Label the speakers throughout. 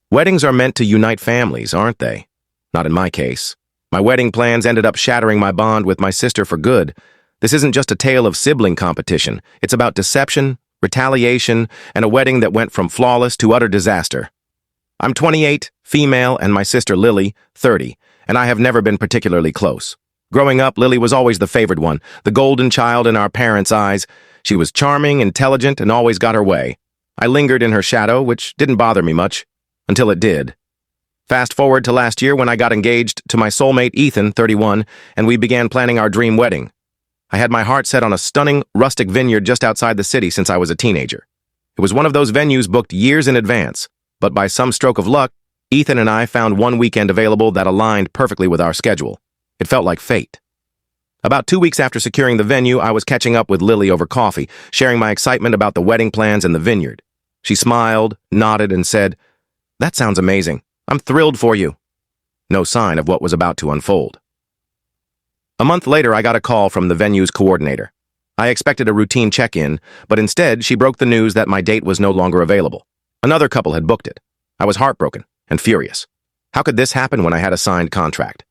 Speaker 1: Weddings are meant to unite families, aren't they? Not in my case. My wedding plans ended up shattering my bond with my sister for good. This isn't just a tale of sibling competition. It's about deception, retaliation, and a wedding that went from flawless to utter disaster. I'm 28, female, and my sister Lily, 30, and I have never been particularly close. Growing up, Lily was always the favored one, the golden child in our parents' eyes. She was charming, intelligent, and always got her way. I lingered in her shadow, which didn't bother me much, until it did. Fast forward to last year when I got engaged to my soulmate Ethan, 31, and we began planning our dream wedding. I had my heart set on a stunning, rustic vineyard just outside the city since I was a teenager. It was one of those venues booked years in advance, but by some stroke of luck, Ethan and I found one weekend available that aligned perfectly with our schedule. It felt like fate. About 2 weeks after securing the venue, I was catching up with Lily over coffee, sharing my excitement about the wedding plans and the vineyard. She smiled, nodded, and said, "That sounds amazing. I'm thrilled for you." No sign of what was about to unfold. A month later, I got a call from the venue's coordinator. I expected a routine check-in, but instead, she broke the news that my date was no longer available. Another couple had booked it. I was heartbroken and furious. How could this happen when I had a signed contract?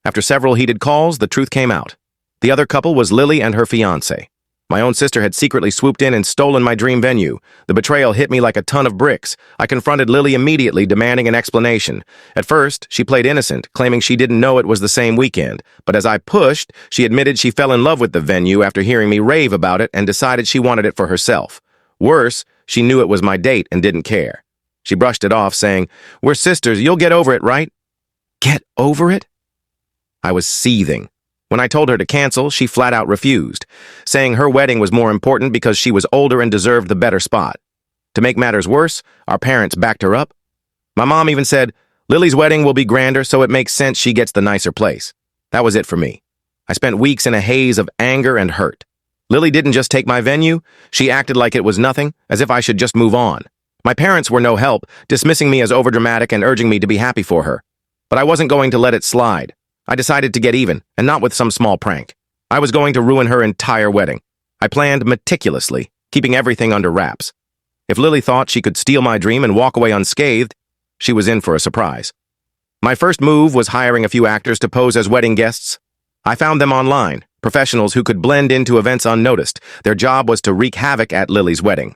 Speaker 1: After several heated calls, the truth came out. The other couple was Lily and her fiancé. My own sister had secretly swooped in and stolen my dream venue. The betrayal hit me like a ton of bricks. I confronted Lily immediately, demanding an explanation. At first, she played innocent, claiming she didn't know it was the same weekend. But as I pushed, she admitted she fell in love with the venue after hearing me rave about it and decided she wanted it for herself. Worse, she knew it was my date and didn't care. She brushed it off, saying, "We're sisters, you'll get over it, right?" Get over it? I was seething. When I told her to cancel, she flat out refused, saying her wedding was more important because she was older and deserved the better spot. To make matters worse, our parents backed her up. My mom even said, "Lily's wedding will be grander, so it makes sense she gets the nicer place." That was it for me. I spent weeks in a haze of anger and hurt. Lily didn't just take my venue, she acted like it was nothing, as if I should just move on. My parents were no help, dismissing me as overdramatic and urging me to be happy for her. But I wasn't going to let it slide. I decided to get even, and not with some small prank. I was going to ruin her entire wedding. I planned meticulously, keeping everything under wraps. If Lily thought she could steal my dream and walk away unscathed, she was in for a surprise. My first move was hiring a few actors to pose as wedding guests. I found them online, professionals who could blend into events unnoticed. Their job was to wreak havoc at Lily's wedding.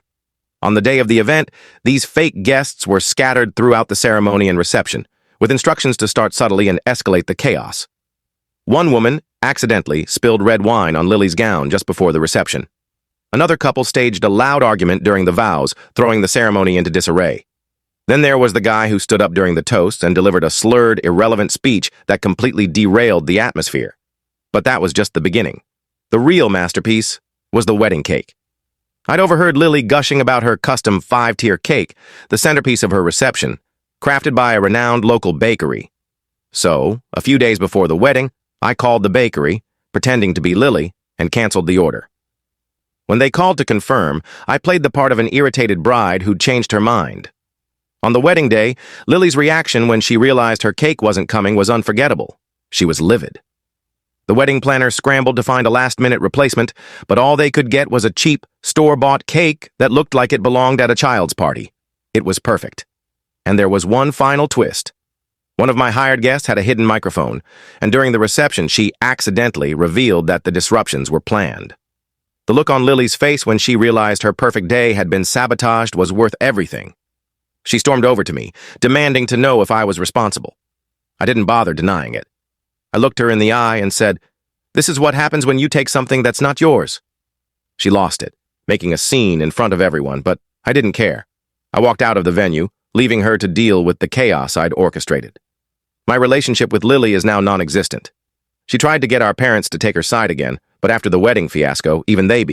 Speaker 1: On the day of the event, these fake guests were scattered throughout the ceremony and reception, with instructions to start subtly and escalate the chaos. One woman accidentally spilled red wine on Lily's gown just before the reception. Another couple staged a loud argument during the vows, throwing the ceremony into disarray. Then there was the guy who stood up during the toast and delivered a slurred, irrelevant speech that completely derailed the atmosphere. But that was just the beginning. The real masterpiece was the wedding cake. I'd overheard Lily gushing about her custom 5-tier cake, the centerpiece of her reception, crafted by a renowned local bakery. So, a few days before the wedding, I called the bakery, pretending to be Lily, and canceled the order. When they called to confirm, I played the part of an irritated bride who'd changed her mind. On the wedding day, Lily's reaction when she realized her cake wasn't coming was unforgettable. She was livid. The wedding planner scrambled to find a last-minute replacement, but all they could get was a cheap, store-bought cake that looked like it belonged at a child's party. It was perfect. And there was one final twist. One of my hired guests had a hidden microphone, and during the reception, she accidentally revealed that the disruptions were planned. The look on Lily's face when she realized her perfect day had been sabotaged was worth everything. She stormed over to me, demanding to know if I was responsible. I didn't bother denying it. I looked her in the eye and said, "This is what happens when you take something that's not yours." She lost it, making a scene in front of everyone, but I didn't care. I walked out of the venue, leaving her to deal with the chaos I'd orchestrated. My relationship with Lily is now non-existent. She tried to get our parents to take her side again, but after the wedding fiasco, even they